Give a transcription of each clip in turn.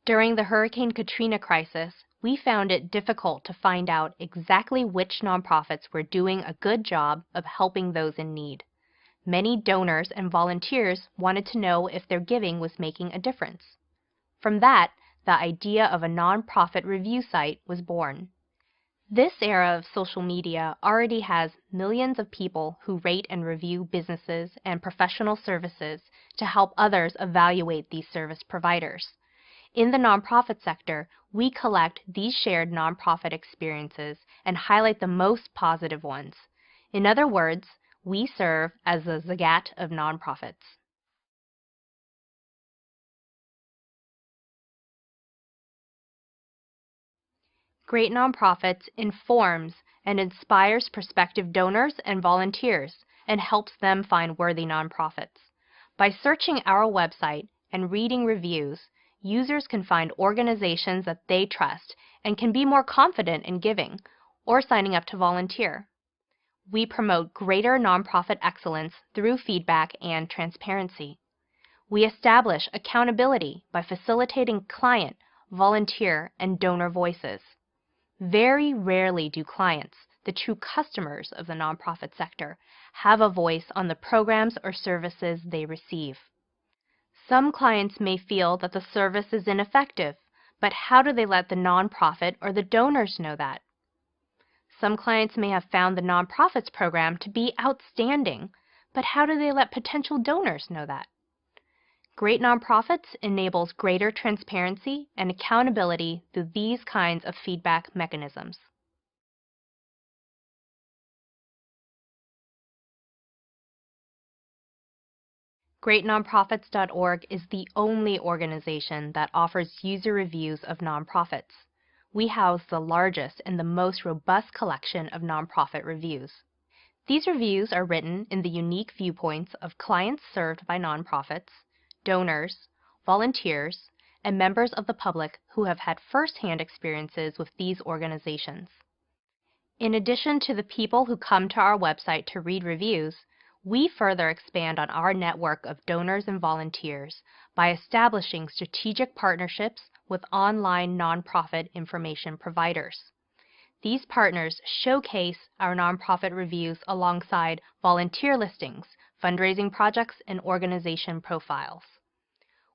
During the Hurricane Katrina crisis, we found it difficult to find out exactly which nonprofits were doing a good job of helping those in need. Many donors and volunteers wanted to know if their giving was making a difference. From that, the idea of a nonprofit review site was born. This era of social media already has millions of people who rate and review businesses and professional services to help others evaluate these service providers. In the nonprofit sector, we collect these shared nonprofit experiences and highlight the most positive ones. In other words, we serve as the Zagat of nonprofits. Great Nonprofits informs and inspires prospective donors and volunteers and helps them find worthy nonprofits. By searching our website and reading reviews, users can find organizations that they trust and can be more confident in giving or signing up to volunteer. We promote greater nonprofit excellence through feedback and transparency. We establish accountability by facilitating client, volunteer, and donor voices. Very rarely do clients, the true customers of the nonprofit sector, have a voice on the programs or services they receive. Some clients may feel that the service is ineffective, but how do they let the nonprofit or the donors know that? Some clients may have found the nonprofits program to be outstanding, but how do they let potential donors know that? Great Nonprofits enables greater transparency and accountability through these kinds of feedback mechanisms. GreatNonprofits.org is the only organization that offers user reviews of nonprofits. We house the largest and the most robust collection of nonprofit reviews. These reviews are written in the unique viewpoints of clients served by nonprofits, donors, volunteers, and members of the public who have had first-hand experiences with these organizations. In addition to the people who come to our website to read reviews, we further expand on our network of donors and volunteers by establishing strategic partnerships with online nonprofit information providers. These partners showcase our nonprofit reviews alongside volunteer listings, fundraising projects, and organization profiles.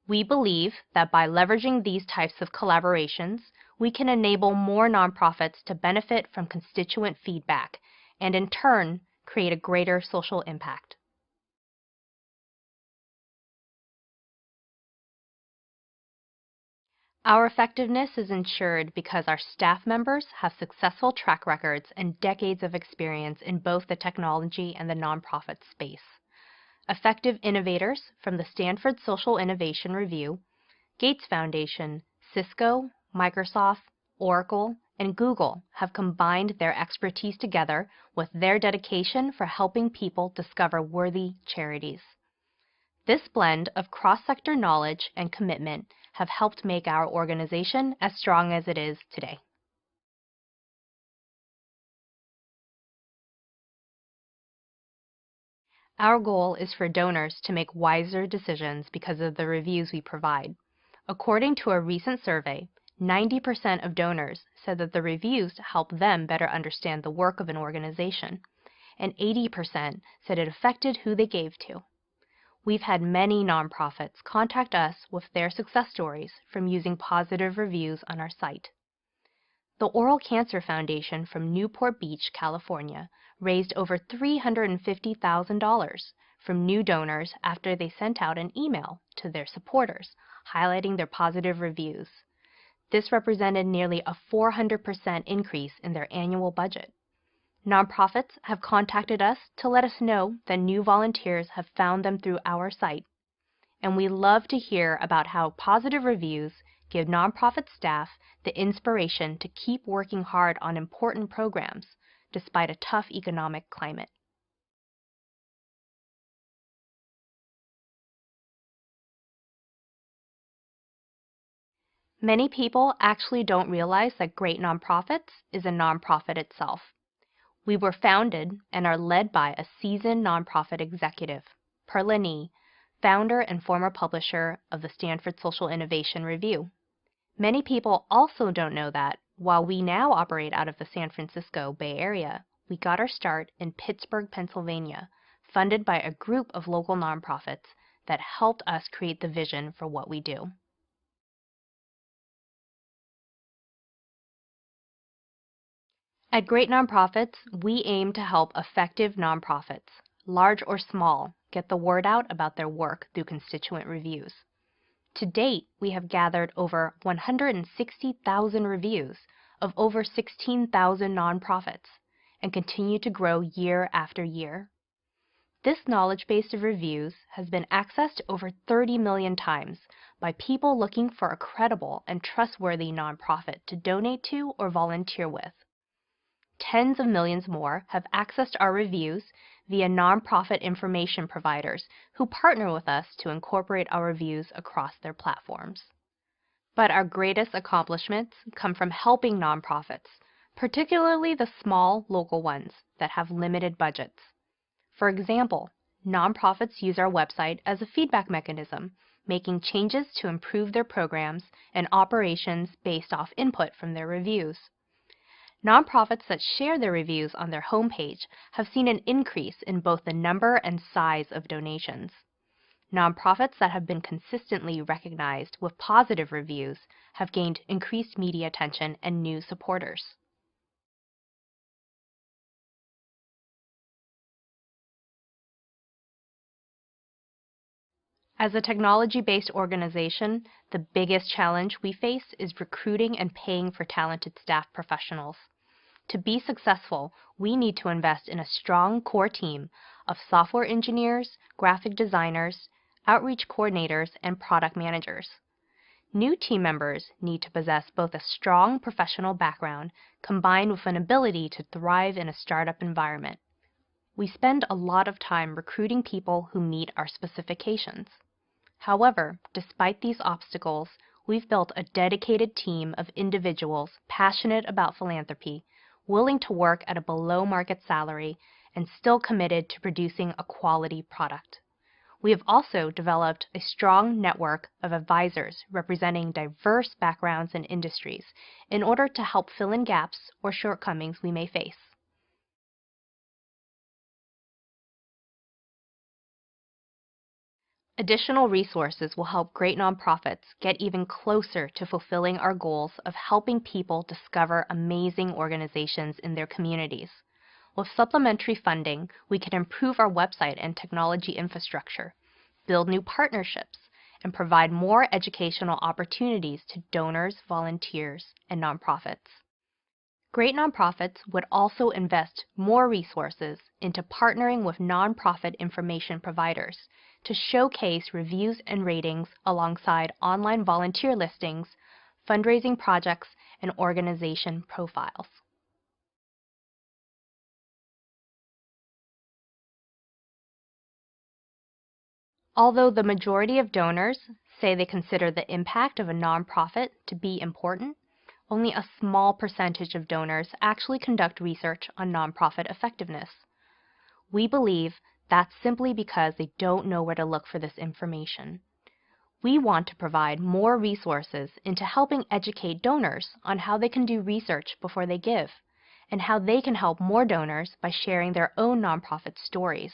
We believe that by leveraging these types of collaborations, we can enable more nonprofits to benefit from constituent feedback and, in turn, create a greater social impact. Our effectiveness is ensured because our staff members have successful track records and decades of experience in both the technology and the nonprofit space. Effective innovators from the Stanford Social Innovation Review, Gates Foundation, Cisco, Microsoft, Oracle, and Google have combined their expertise together with their dedication for helping people discover worthy charities. This blend of cross-sector knowledge and commitment have helped make our organization as strong as it is today. Our goal is for donors to make wiser decisions because of the reviews we provide. According to a recent survey, 90% of donors said that the reviews help them better understand the work of an organization, and 80% said it affected who they gave to. We've had many nonprofits contact us with their success stories from using positive reviews on our site. The Oral Cancer Foundation from Newport Beach, California, raised over $350,000 from new donors after they sent out an email to their supporters highlighting their positive reviews. This represented nearly a 400% increase in their annual budget. Nonprofits have contacted us to let us know that new volunteers have found them through our site, and we love to hear about how positive reviews give nonprofit staff the inspiration to keep working hard on important programs despite a tough economic climate. Many people actually don't realize that Great Nonprofits is a nonprofit itself. We were founded and are led by a seasoned nonprofit executive, Perla Nee, founder and former publisher of the Stanford Social Innovation Review. Many people also don't know that, while we now operate out of the San Francisco Bay Area, we got our start in Pittsburgh, Pennsylvania, funded by a group of local nonprofits that helped us create the vision for what we do. At Great Nonprofits, we aim to help effective nonprofits, large or small, get the word out about their work through constituent reviews. To date, we have gathered over 160,000 reviews of over 16,000 nonprofits and continue to grow year after year. This knowledge base of reviews has been accessed over 30 million times by people looking for a credible and trustworthy nonprofit to donate to or volunteer with. Tens of millions more have accessed our reviews via nonprofit information providers who partner with us to incorporate our reviews across their platforms. But our greatest accomplishments come from helping nonprofits, particularly the small local ones that have limited budgets. For example, nonprofits use our website as a feedback mechanism, making changes to improve their programs and operations based off input from their reviews. Nonprofits that share their reviews on their homepage have seen an increase in both the number and size of donations. Nonprofits that have been consistently recognized with positive reviews have gained increased media attention and new supporters. As a technology-based organization, the biggest challenge we face is recruiting and paying for talented staff professionals. To be successful, we need to invest in a strong core team of software engineers, graphic designers, outreach coordinators, and product managers. New team members need to possess both a strong professional background combined with an ability to thrive in a startup environment. We spend a lot of time recruiting people who meet our specifications. However, despite these obstacles, we've built a dedicated team of individuals passionate about philanthropy, willing to work at a below-market salary, and still committed to producing a quality product. We have also developed a strong network of advisors representing diverse backgrounds and industries in order to help fill in gaps or shortcomings we may face. Additional resources will help great nonprofits get even closer to fulfilling our goals of helping people discover amazing organizations in their communities. With supplementary funding, we can improve our website and technology infrastructure, build new partnerships, and provide more educational opportunities to donors, volunteers, and nonprofits. Great nonprofits would also invest more resources into partnering with nonprofit information providers to showcase reviews and ratings alongside online volunteer listings, fundraising projects, and organization profiles. Although the majority of donors say they consider the impact of a nonprofit to be important, only a small percentage of donors actually conduct research on nonprofit effectiveness. We believe that's simply because they don't know where to look for this information. We want to provide more resources into helping educate donors on how they can do research before they give, and how they can help more donors by sharing their own nonprofit stories.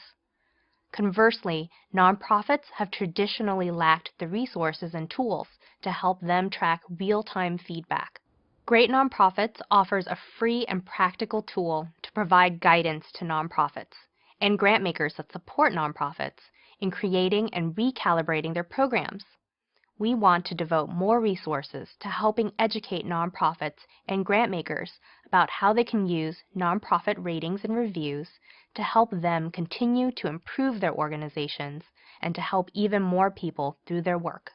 Conversely, nonprofits have traditionally lacked the resources and tools to help them track real-time feedback. Great Nonprofits offers a free and practical tool to provide guidance to nonprofits and grantmakers that support nonprofits in creating and recalibrating their programs. We want to devote more resources to helping educate nonprofits and grantmakers about how they can use nonprofit ratings and reviews to help them continue to improve their organizations and to help even more people through their work.